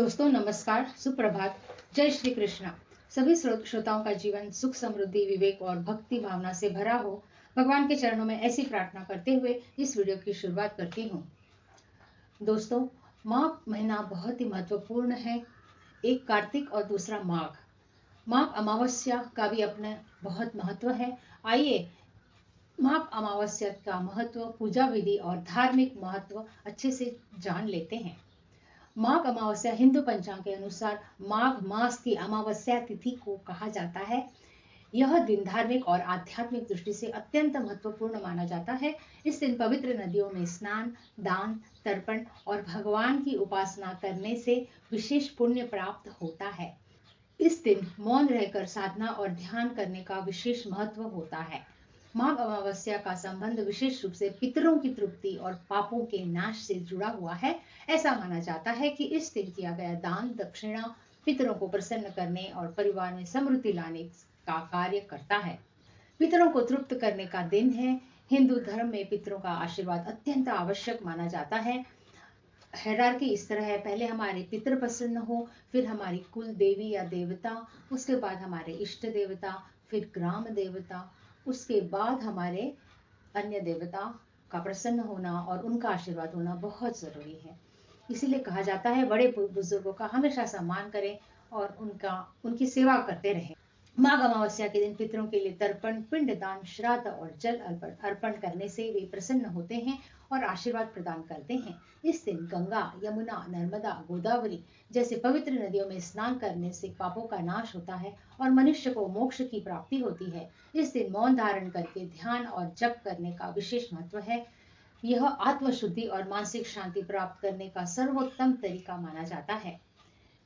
दोस्तों नमस्कार, सुप्रभात, जय श्री कृष्णा। सभी श्रोताओं का जीवन सुख, समृद्धि, विवेक और भक्ति भावना से भरा हो, भगवान के चरणों में ऐसी प्रार्थना करते हुए इस वीडियो की शुरुआत करती हूँ। दोस्तों, माघ महीना बहुत ही महत्वपूर्ण है। एक कार्तिक और दूसरा माघ। माघ अमावस्या का भी अपना बहुत महत्व है। आइए माघ अमावस्या का महत्व, पूजा विधि और धार्मिक महत्व अच्छे से जान लेते हैं। माघ अमावस्या हिंदू पंचांग के अनुसार माघ मास की अमावस्या तिथि को कहा जाता है। यह दिन धार्मिक और आध्यात्मिक दृष्टि से अत्यंत महत्वपूर्ण माना जाता है। इस दिन पवित्र नदियों में स्नान, दान, तर्पण और भगवान की उपासना करने से विशेष पुण्य प्राप्त होता है। इस दिन मौन रहकर साधना और ध्यान करने का विशेष महत्व होता है। माघ अमावस्या का संबंध विशेष रूप से पितरों की तृप्ति और पापों के नाश से जुड़ा हुआ है। ऐसा माना जाता है कि इस दिन किया गया दान, दक्षिणा पितरों को प्रसन्न करने और परिवार में समृद्धि लाने का कार्य करता है। पितरों को तृप्त करने का दिन है। हिंदू धर्म में पितरों का आशीर्वाद अत्यंत आवश्यक माना जाता है। हायरार्की इस तरह है, पहले हमारे पितर प्रसन्न हो, फिर हमारी कुल देवी या देवता, उसके बाद हमारे इष्ट देवता, फिर ग्राम देवता, उसके बाद हमारे अन्य देवता का प्रसन्न होना और उनका आशीर्वाद होना बहुत जरूरी है। इसीलिए कहा जाता है बड़े बुजुर्गों का हमेशा सम्मान करें और उनकी सेवा करते रहें। माघ अमावस्या के दिन पितरों के लिए तर्पण, पिंडदान, श्राद्ध और जल अर्पण करने से वे प्रसन्न होते हैं और आशीर्वाद प्रदान करते हैं। इस दिन गंगा, यमुना, नर्मदा, गोदावरी जैसे पवित्र नदियों में स्नान करने से पापों का नाश होता है और मनुष्य को मोक्ष की प्राप्ति होती है। इस दिन मौन धारण करके ध्यान और जप करने का विशेष महत्व है। यह आत्मशुद्धि और मानसिक शांति प्राप्त करने का सर्वोत्तम तरीका माना जाता है।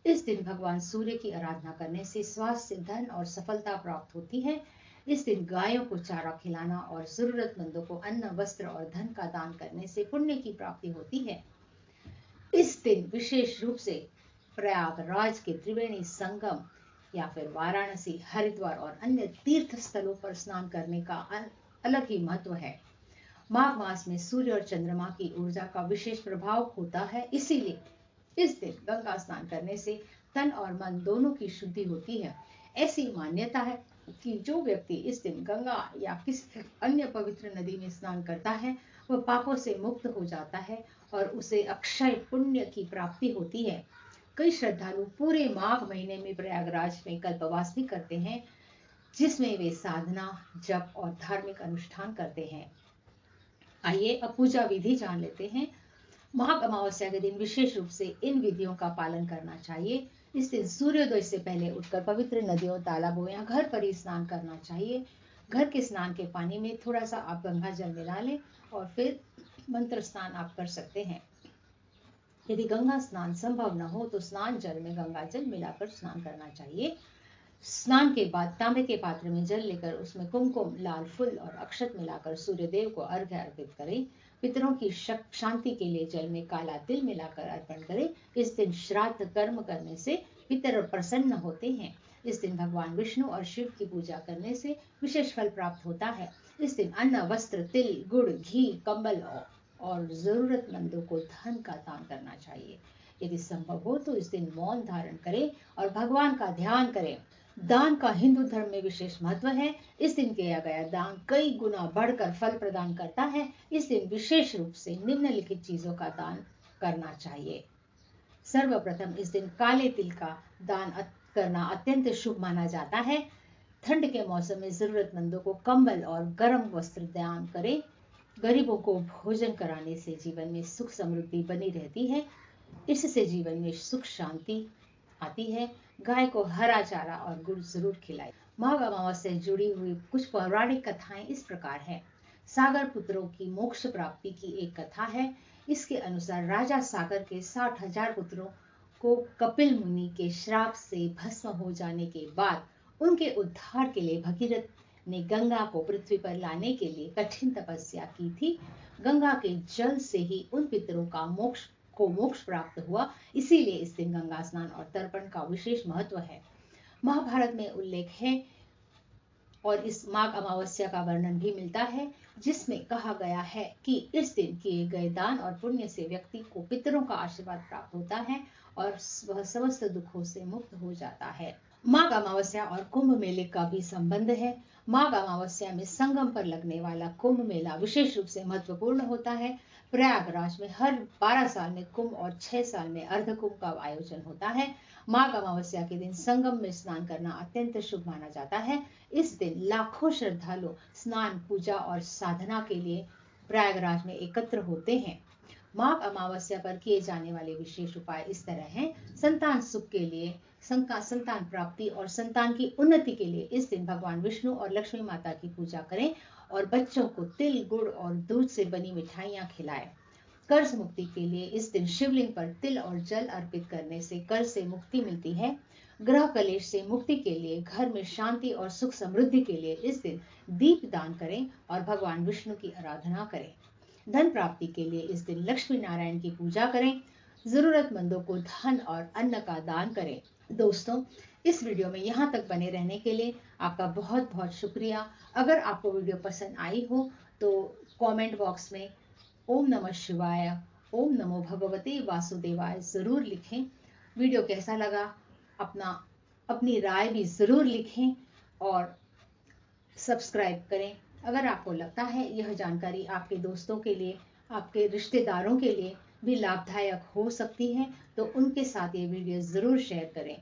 इस दिन भगवान सूर्य की आराधना करने से स्वास्थ्य, धन और सफलता प्राप्त होती है। इस दिन गायों को चारा खिलाना और जरूरतमंदों को अन्न, वस्त्र और धन का दान करने से पुण्य की प्राप्ति होती है। इस दिन विशेष रूप से प्रयागराज के त्रिवेणी संगम या फिर वाराणसी, हरिद्वार और अन्य तीर्थ स्थलों पर स्नान करने का अलग ही महत्व है। माघ मास में सूर्य और चंद्रमा की ऊर्जा का विशेष प्रभाव होता है, इसीलिए इस दिन गंगा स्नान करने से तन और मन दोनों की शुद्धि होती है। ऐसी मान्यता है कि जो व्यक्ति इस दिन गंगा या किसी अन्य पवित्र नदी में स्नान करता है वह पापों से मुक्त हो जाता है और उसे अक्षय पुण्य की प्राप्ति होती है। कई श्रद्धालु पूरे माघ महीने में प्रयागराज में कल्पवास भी करते हैं, जिसमें वे साधना, जप और धार्मिक अनुष्ठान करते हैं। आइए अब पूजा विधि जान लेते हैं। माघ अमावस्या के दिन विशेष रूप से इन विधियों का पालन करना चाहिए। इस दिन सूर्योदय से पहले उठकर पवित्र नदियों, तालाबों या घर पर ही स्नान करना चाहिए। घर के स्नान के पानी में थोड़ा सा आप गंगा जल मिला लें और फिर मंत्र स्नान आप कर सकते हैं। यदि गंगा स्नान संभव न हो तो स्नान जल में गंगा जल मिलाकर स्नान करना चाहिए। स्नान के बाद तांबे के पात्र में जल लेकर उसमें कुमकुम, लाल फूल और अक्षत मिलाकर सूर्यदेव को अर्घ्य अर्पित करें। पितरों की शांति के लिए जल में काला तिल मिलाकर अर्पण करें। इस दिन श्राद्ध कर्म करने से पितर प्रसन्न होते हैं। इस दिन भगवान विष्णु और शिव की पूजा करने से विशेष फल प्राप्त होता है। इस दिन अन्न, वस्त्र, तिल, गुड़, घी, कंबल और जरूरतमंदों को धन का दान करना चाहिए। यदि संभव हो तो इस दिन मौन धारण करें और भगवान का ध्यान करें। दान का हिंदू धर्म में विशेष महत्व है। इस दिन किया गया दान कई गुना बढ़कर फल प्रदान करता है। इस दिन विशेष रूप से निम्नलिखित चीजों का दान करना चाहिए। सर्वप्रथम इस दिन काले तिल का दान करना अत्यंत शुभ माना जाता है। ठंड के मौसम में जरूरतमंदों को कंबल और गर्म वस्त्र दान करें। गरीबों को भोजन कराने से जीवन में सुख समृद्धि बनी रहती है। इससे जीवन में सुख शांति आती है। गाय को हरा चारा और गुड़ जरूर खिलाए। माघ अमावस्या से जुड़ी हुई कुछ पौराणिक कथाएं इस प्रकार हैं। सागर पुत्रों की मोक्ष प्राप्ति की एक कथा है। इसके अनुसार राजा सागर के 60,000 पुत्रों को कपिल मुनि के श्राप से भस्म हो जाने के बाद उनके उद्धार के लिए भगीरथ ने गंगा को पृथ्वी पर लाने के लिए कठिन तपस्या की थी। गंगा के जल से ही उन पितरों का मोक्ष प्राप्त हुआ। इसीलिए इस दिन गंगा स्नान और तर्पण का विशेष महत्व है। महाभारत में उल्लेख है और इस माघ अमावस्या का वर्णन भी मिलता है, जिसमें कहा गया है कि इस दिन किए गए दान और पुण्य से व्यक्ति को पितरों का आशीर्वाद प्राप्त होता है और वह समस्त दुखों से मुक्त हो जाता है। माघ अमावस्या और कुंभ मेले का भी संबंध है। माघ अमावस्या में संगम पर लगने वाला कुंभ मेला विशेष रूप से महत्वपूर्ण होता है। प्रयागराज में हर 12 साल में कुंभ और 6 साल में अर्ध कुंभ का आयोजन होता है। माघ अमावस्या के दिन संगम में स्नान करना अत्यंत शुभ माना जाता है। इस दिन लाखों श्रद्धालु स्नान, पूजा और साधना के लिए प्रयागराज में एकत्र होते हैं। माघ अमावस्या पर किए जाने वाले विशेष उपाय इस तरह हैं। संतान सुख के लिए, संतान प्राप्ति और संतान की उन्नति के लिए इस दिन भगवान विष्णु और लक्ष्मी माता की पूजा करें और बच्चों को तिल, गुड़ और दूध से बनी मिठाइयां खिलाएं। कर्ज मुक्ति के लिए इस दिन शिवलिंग पर तिल और जल अर्पित करने से कर्ज से मुक्ति मिलती है। ग्रह कलेश से मुक्ति के लिए, घर में शांति और सुख समृद्धि के लिए इस दिन दीप दान करें और भगवान विष्णु की आराधना करें। धन प्राप्ति के लिए इस दिन लक्ष्मी नारायण की पूजा करें। जरूरतमंदों को धन और अन्न का दान करें। दोस्तों, इस वीडियो में यहाँ तक बने रहने के लिए आपका बहुत बहुत शुक्रिया। अगर आपको वीडियो पसंद आई हो तो कमेंट बॉक्स में ओम नमः शिवाय, ओम नमो भगवते वासुदेवाय जरूर लिखें। वीडियो कैसा लगा अपनी राय भी जरूर लिखें और सब्सक्राइब करें। अगर आपको लगता है यह जानकारी आपके दोस्तों के लिए, आपके रिश्तेदारों के लिए भी लाभदायक हो सकती है तो उनके साथ ये वीडियो जरूर शेयर करें।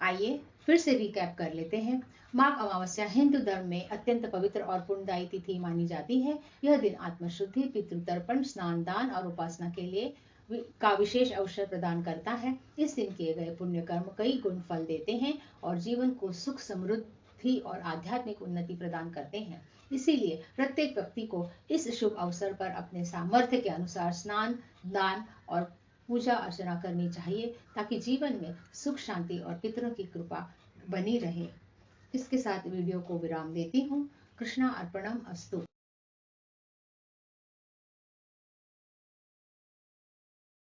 आइए फिर से रिकैप कर लेते हैं। माघ अमावस्या हिंदू धर्म में अत्यंत पवित्र और पुण्यदायी तिथि मानी जाती है। यह दिन आत्मशुद्धि, पितृतर्पण, स्नान, दान और उपासना के लिए का विशेष अवसर प्रदान करता है। इस दिन किए गए पुण्य कर्म कई गुण फल देते हैं और जीवन को सुख, समृद्धि और आध्यात्मिक उन्नति प्रदान करते हैं। इसीलिए प्रत्येक व्यक्ति को इस शुभ अवसर पर अपने सामर्थ्य के अनुसार स्नान, दान और पूजा अर्चना करनी चाहिए ताकि जीवन में सुख, शांति और पितरों की कृपा बनी रहे। इसके साथ वीडियो को विराम देती हूँ। कृष्णा अर्पणम अस्तु।